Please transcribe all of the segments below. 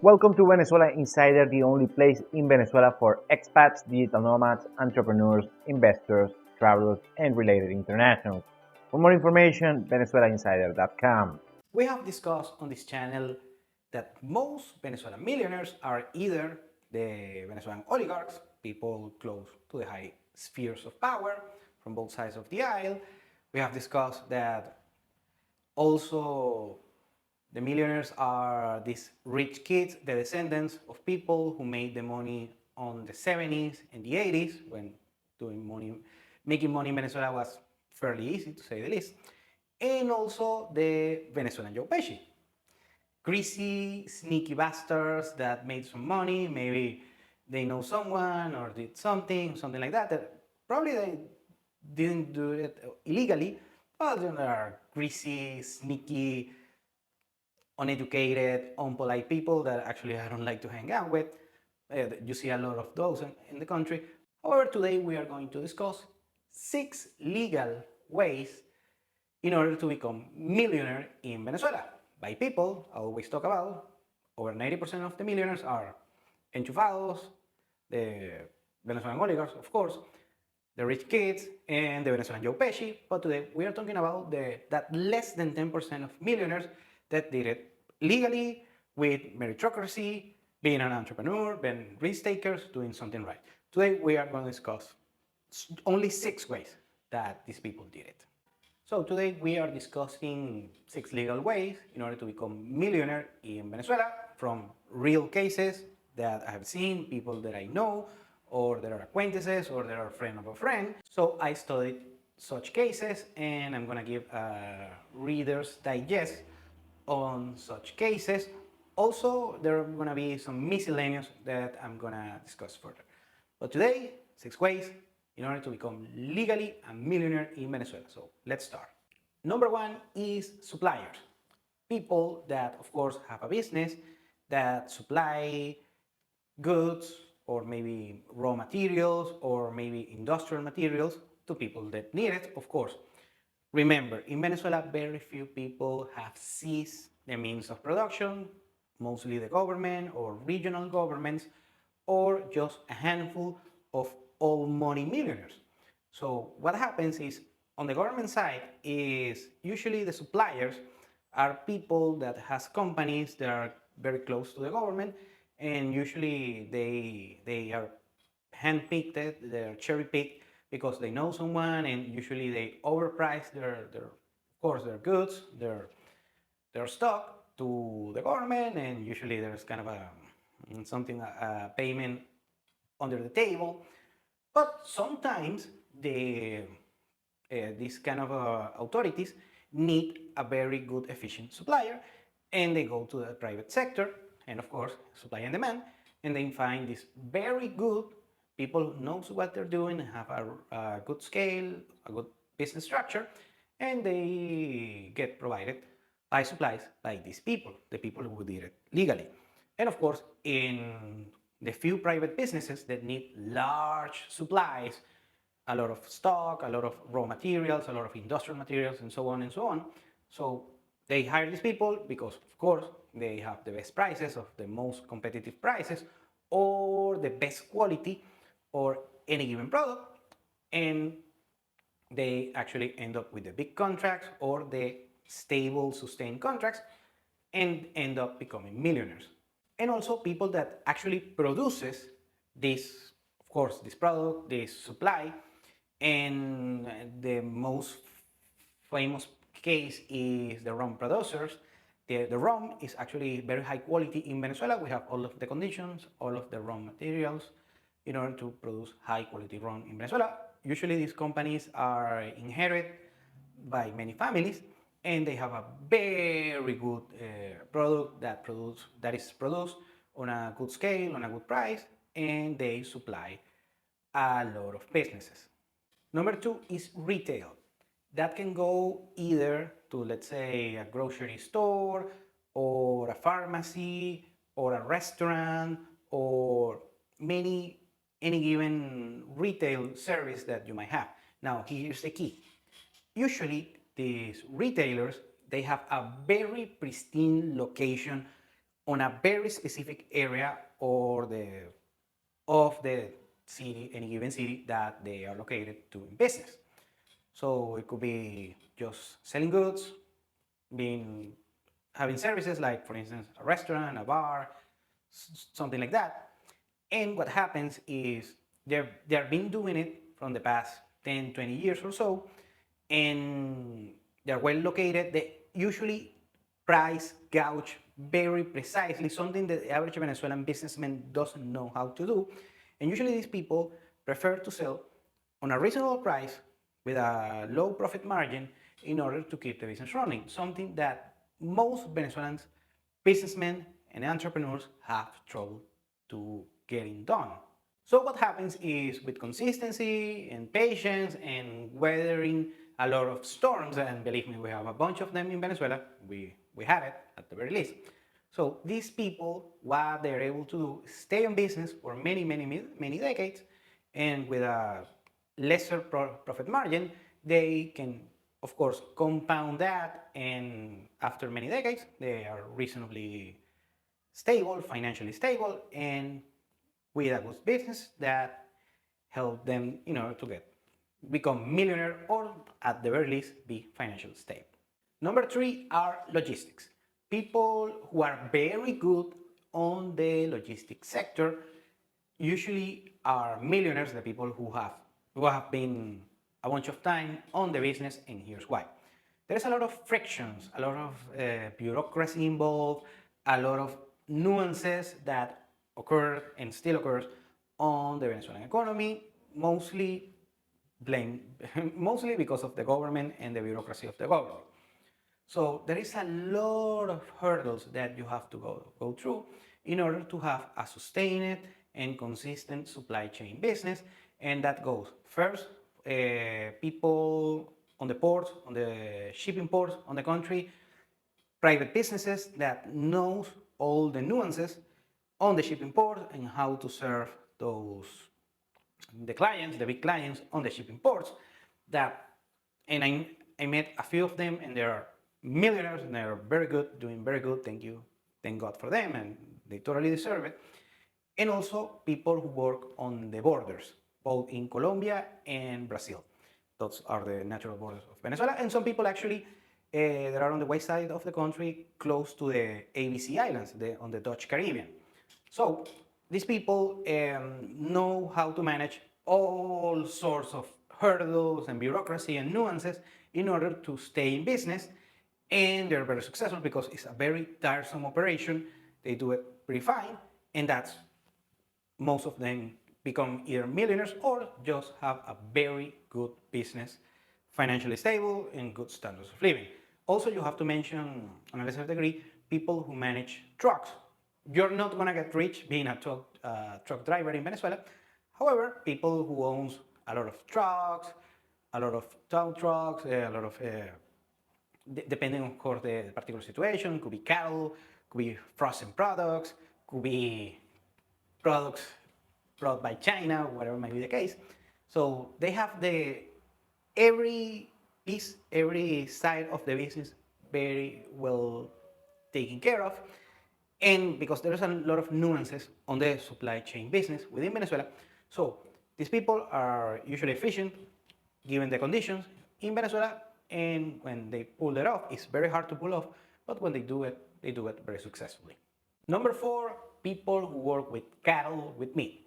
Welcome to Venezuela Insider, the only place in Venezuela for expats, digital nomads, entrepreneurs, investors, travelers, and related internationals. For more information, venezuelainsider.com. We have discussed on this channel that most Venezuelan millionaires are either the Venezuelan oligarchs, people close to the high spheres of power from both sides of the aisle. We have discussed that also the millionaires are these rich kids, the descendants of people who made the money on the 70s and the 80s when making money in Venezuela was fairly easy, to say the least. And also the Venezuelan Joe Pesci. Greasy, sneaky bastards that made some money, maybe they know someone or did something like that, probably they didn't do it illegally, but there are greasy, sneaky, uneducated, unpolite people that actually I don't like to hang out with. You see a lot of those in the country. However, today we are going to discuss 6 legal ways in order to become millionaire in Venezuela. By people, I always talk about, over 90% of the millionaires are enchufados, the Venezuelan oligarchs, of course, the rich kids, and the Venezuelan Joe Pesci. But today we are talking about that less than 10% of millionaires that did it legally, with meritocracy, being an entrepreneur, being risk takers, doing something right. Today we are going to discuss only 6 ways that these people did it. So today we are discussing 6 legal ways in order to become millionaire in Venezuela, from real cases that I have seen, people that I know, or that are acquaintances, or that are a friend of a friend. So I studied such cases, and I'm gonna give a Reader's Digest on such cases. Also, there are gonna be some miscellaneous that I'm gonna discuss further. But today, 6 ways in order to become legally a millionaire in Venezuela. So let's start. Number 1 is suppliers. People that, of course, have a business that supply goods or maybe raw materials or maybe industrial materials to people that need it, of course. Remember, in Venezuela, very few people have seized the means of production, mostly the government or regional governments, or just a handful of all money millionaires. So what happens is, on the government side, is usually the suppliers are people that has companies that are very close to the government, and usually they are handpicked, they're cherry picked because they know someone, and usually they overprice their of course their goods, their stock to the government, and usually there's kind of a payment under the table. But sometimes these kind of authorities need a very good, efficient supplier, and they go to the private sector, and of course, supply and demand, and they find these very good people who knows what they're doing, have a good scale, a good business structure, and they get provided by supplies by these people, the people who did it legally. And of course, in the few private businesses that need large supplies, a lot of stock, a lot of raw materials, a lot of industrial materials, and so on and so on. So they hire these people because, of course, they have the best prices, of the most competitive prices, or the best quality, or any given product, and they actually end up with the big contracts or the stable, sustained contracts, and end up becoming millionaires. And also people that actually produces this, of course, this product, this supply. And the most famous case is the rum producers. The rum is actually very high quality in Venezuela. We have all of the conditions, all of the raw materials in order to produce high quality rum in Venezuela. Usually these companies are inherited by many families, and they have a very good product that is produced on a good scale, on a good price, and they supply a lot of businesses. Number 2 is retail. That can go either to, let's say, a grocery store, or a pharmacy, or a restaurant, or any given retail service that you might have. Now, here's the key. Usually, these retailers, they have a very pristine location on a very specific area or of the city, any given city that they are located doing business. So it could be just selling goods, being having services like, for instance, a restaurant, a bar, something like that. And what happens is they've been doing it from the past 10, 20 years or so, and they're well located. They usually price gouge very precisely, something that the average Venezuelan businessman doesn't know how to do. And usually these people prefer to sell on a reasonable price with a low profit margin in order to keep the business running, something that most Venezuelans, businessmen and entrepreneurs have trouble to getting done. So what happens is with consistency and patience and weathering a lot of storms, and believe me, we have a bunch of them in Venezuela, we have it at the very least. So these people, what they're able to do is stay in business for many decades, and with a lesser profit margin, they can, of course, compound that, and after many decades, they are reasonably stable, financially stable, and with a good business that help them in order to become millionaire or at the very least be financially stable. Number three are logistics. People who are very good on the logistics sector usually are millionaires, the people who have been a bunch of time on the business, and here's why. There's a lot of frictions, a lot of bureaucracy involved, a lot of nuances that occur and still occurs on the Venezuelan economy, mostly blame, mostly because of the government and the bureaucracy of the government. So there is a lot of hurdles that you have to go through in order to have a sustained and consistent supply chain business. And that goes first, people on the ports, on the shipping ports on the country, private businesses that knows all the nuances on the shipping port and how to serve the clients, the big clients on the shipping ports. And I met a few of them, and they're millionaires, and they're very good, doing very good. Thank God for them, and they totally deserve it. And also people who work on the borders, both in Colombia and Brazil. Those are the natural borders of Venezuela. And some people actually that are on the west side of the country, close to the ABC Islands, on the Dutch Caribbean. So these people know how to manage all sorts of hurdles and bureaucracy and nuances in order to stay in business, and they're very successful because it's a very tiresome operation. They do it pretty fine, and that's most of them become either millionaires or just have a very good business, financially stable and good standards of living. Also, you have to mention, on a lesser degree, people who manage trucks. You're not going to get rich being a truck driver in Venezuela. However, people who owns a lot of trucks, a lot of tow trucks, a lot of, depending of course the particular situation, could be cattle, could be frozen products, could be products brought by China, whatever may be the case. So they have every piece, every side of the business very well taken care of. And because there's a lot of nuances on the supply chain business within Venezuela, so these people are usually efficient given the conditions in Venezuela, and when they pull it off, it's very hard to pull off, but when they do it very successfully. Number four, people who work with cattle, with meat.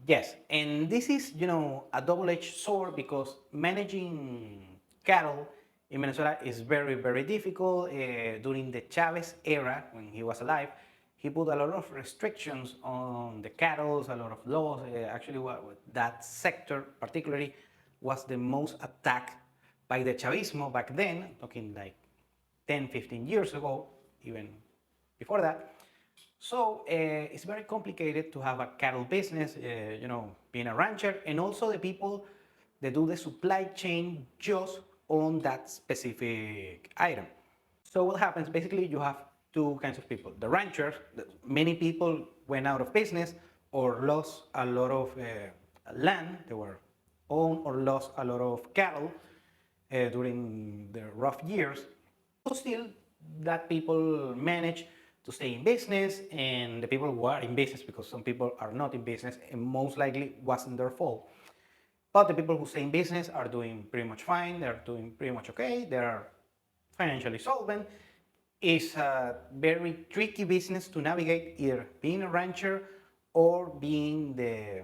Yes, and this is, a double-edged sword, because managing cattle in Venezuela is very difficult. During the Chavez era, when he was alive, he put a lot of restrictions on the cattle, a lot of laws. Actually, that sector particularly was the most attacked by the Chavismo back then, talking like 10, 15 years ago, even before that. So it's very complicated to have a cattle business, being a rancher, and also the people that do the supply chain just on that specific item. So what happens, basically you have two kinds of people. The ranchers, many people went out of business or lost a lot of land. They were owned or lost a lot of cattle during the rough years. Still, that people manage to stay in business, and the people who are in business, because some people are not in business, and most likely wasn't their fault. But the people who stay in business are doing pretty much fine. They're doing pretty much okay. They are financially solvent. It's a very tricky business to navigate, either being a rancher or being the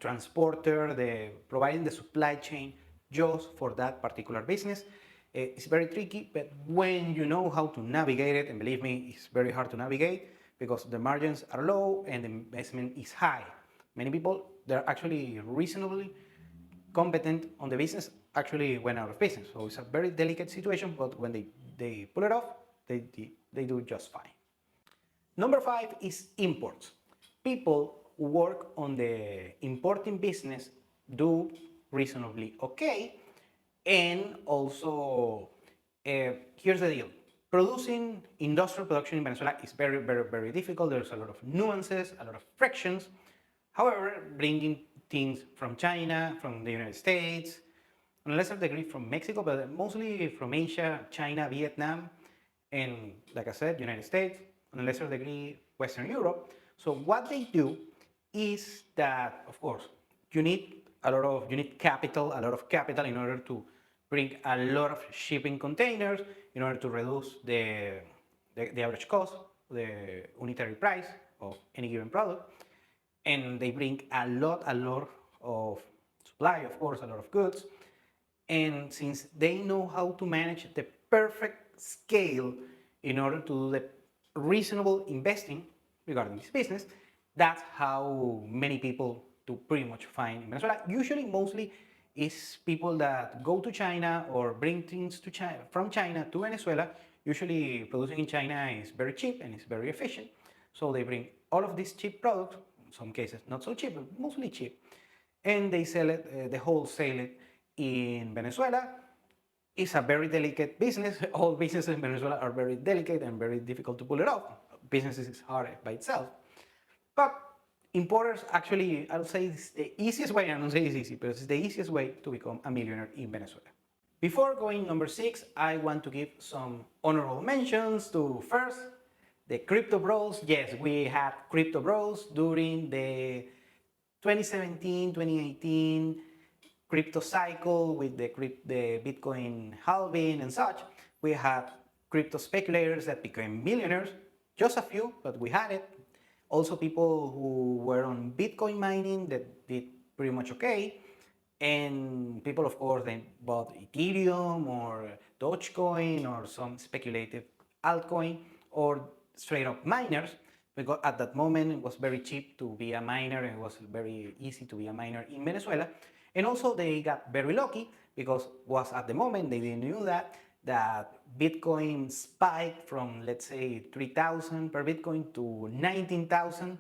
transporter, the providing the supply chain just for that particular business. It's very tricky, but when you know how to navigate it, and believe me, it's very hard to navigate because the margins are low and the investment is high. Many people, they're actually reasonably competent on the business, actually went out of business. So it's a very delicate situation, but when they pull it off, they do just fine. Number 5 is imports. People who work on the importing business do reasonably okay. And also, here's the deal. Producing industrial production in Venezuela is very, very, very difficult. There's a lot of nuances, a lot of frictions. However, bringing things from China, from the United States, on a lesser degree from Mexico, but mostly from Asia, China, Vietnam, and like I said, United States, on a lesser degree, Western Europe. So what they do is that, of course, you need capital, a lot of capital in order to bring a lot of shipping containers, in order to reduce the average cost, the unitary price of any given product. And they bring a lot of supply, of course, a lot of goods. And since they know how to manage the perfect scale in order to do the reasonable investing regarding this business, that's how many people do pretty much fine in Venezuela. Usually, mostly, is people that go to China or bring things to China, from China to Venezuela. Usually, producing in China is very cheap and it's very efficient. So they bring all of these cheap products, in some cases not so cheap, but mostly cheap, and they sell it, they wholesale it in Venezuela. It's a very delicate business. All businesses in Venezuela are very delicate and very difficult to pull it off. Business is hard by itself. But importers, actually, I would say it's the easiest way. I don't say it's easy, but it's the easiest way to become a millionaire in Venezuela. Before going number 6, I want to give some honorable mentions to, first, the crypto bros. Yes, we had crypto bros during the 2017-2018 crypto cycle with the Bitcoin halving and such. We had crypto speculators that became millionaires, just a few, but we had it. Also people who were on Bitcoin mining that did pretty much okay. And people, of course, they bought Ethereum or Dogecoin or some speculative altcoin, or straight up miners, because at that moment it was very cheap to be a miner and it was very easy to be a miner in Venezuela. And also they got very lucky because was at the moment they didn't know that Bitcoin spiked from, let's say, 3,000 per Bitcoin to 19,000.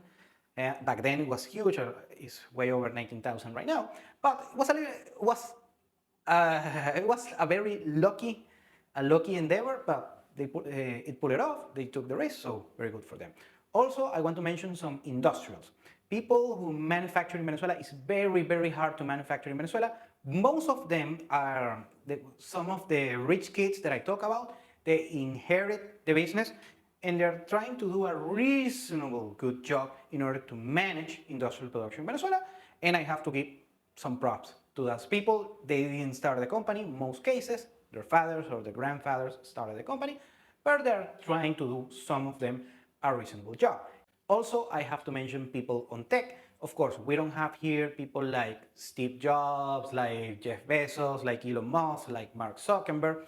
Back then it was huge, it's way over 19,000 right now. But it was a very lucky endeavor, but it pulled it off. They took the risk, so very good for them. Also, I want to mention some industrials. People who manufacture in Venezuela. It's very, very hard to manufacture in Venezuela. Most of them are some of the rich kids that I talk about. They inherit the business and they're trying to do a reasonable good job in order to manage industrial production in Venezuela. And I have to give some props to those people. They didn't start the company. In most cases, their fathers or their grandfathers started the company, but they're trying to do, some of them, a reasonable job. Also, I have to mention people on tech. Of course, we don't have here people like Steve Jobs, like Jeff Bezos, like Elon Musk, like Mark Zuckerberg,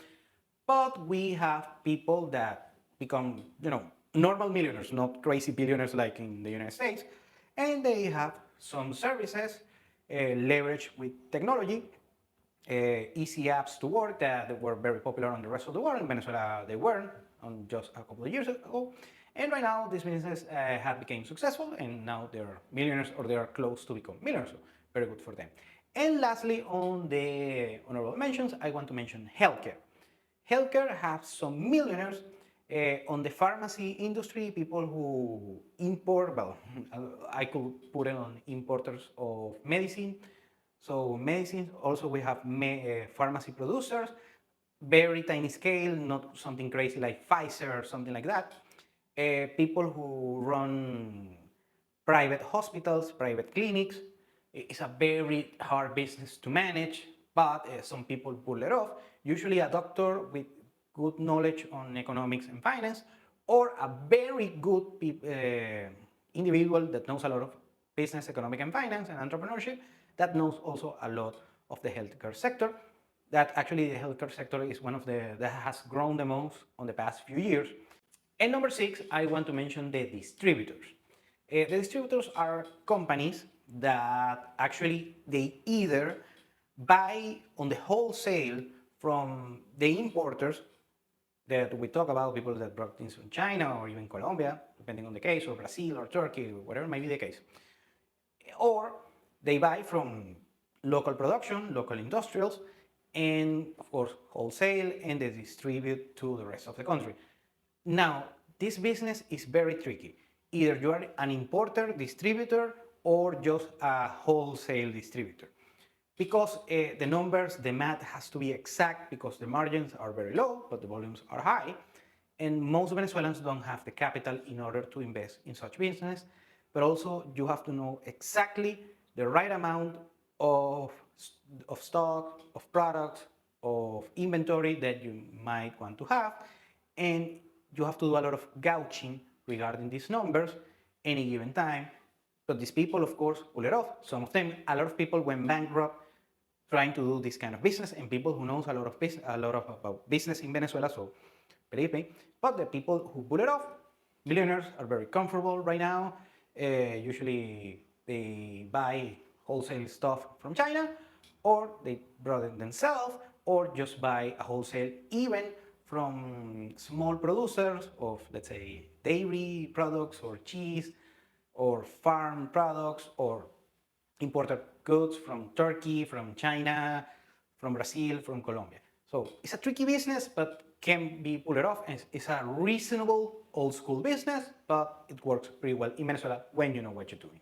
but we have people that become, normal millionaires, not crazy billionaires like in the United States, and they have some services leveraged with technology, easy apps to work that were very popular on the rest of the world. In Venezuela, they weren't on just a couple of years ago. And right now, these businesses have become successful, and now they're millionaires or they are close to become millionaires. So very good for them. And lastly, on the honorable mentions, I want to mention healthcare. Healthcare has some millionaires. On the pharmacy industry, people who import, well, I could put it on importers of medicine. So medicine, also we have pharmacy producers, very tiny scale, not something crazy like Pfizer or something like that. People who run private hospitals, private clinics. It's a very hard business to manage, but some people pull it off. Usually a doctor with good knowledge on economics and finance, or a very good individual that knows a lot of business, economic and finance and entrepreneurship, that knows also a lot of the healthcare sector. That actually the healthcare sector is one of the that has grown the most on the past few years. And number six, I want to mention the distributors. The distributors are companies that actually they either buy on the wholesale from the importers that we talk about, people that brought things from China or even Colombia, depending on the case, or Brazil or Turkey, or whatever may be the case. Or they buy from local production, local industrials, and of course wholesale, and they distribute to the rest of the country. Now, this business is very tricky. Either you are an importer, distributor, or just a wholesale distributor. Because the numbers, the math has to be exact because the margins are very low, but the volumes are high. And most Venezuelans don't have the capital in order to invest in such business. But also you have to know exactly the right amount of stock, of products, of inventory that you might want to have. And you have to do a lot of gouging regarding these numbers any given time. But these people, of course, pull it off. Some of them, a lot of people went bankrupt trying to do this kind of business, and people who knows a lot of about business in Venezuela. So believe me. But the people who pull it off, millionaires, are very comfortable right now. Usually they buy wholesale stuff from China, or they brought it themselves, or just buy a wholesale even from small producers of, let's say, dairy products or cheese or farm products or imported goods from Turkey, from China, from Brazil, from Colombia. So it's a tricky business, but can be pulled off. And it's a reasonable old school business, but it works pretty well in Venezuela when you know what you're doing.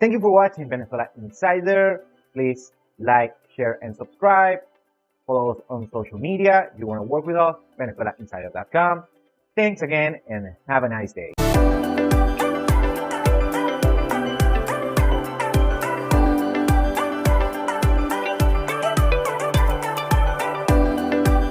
Thank you for watching Venezuela Insider. Please like, share, and subscribe. Follow us on social media. If you want to work with us, VenezuelaInsider.com. Thanks again, and have a nice day.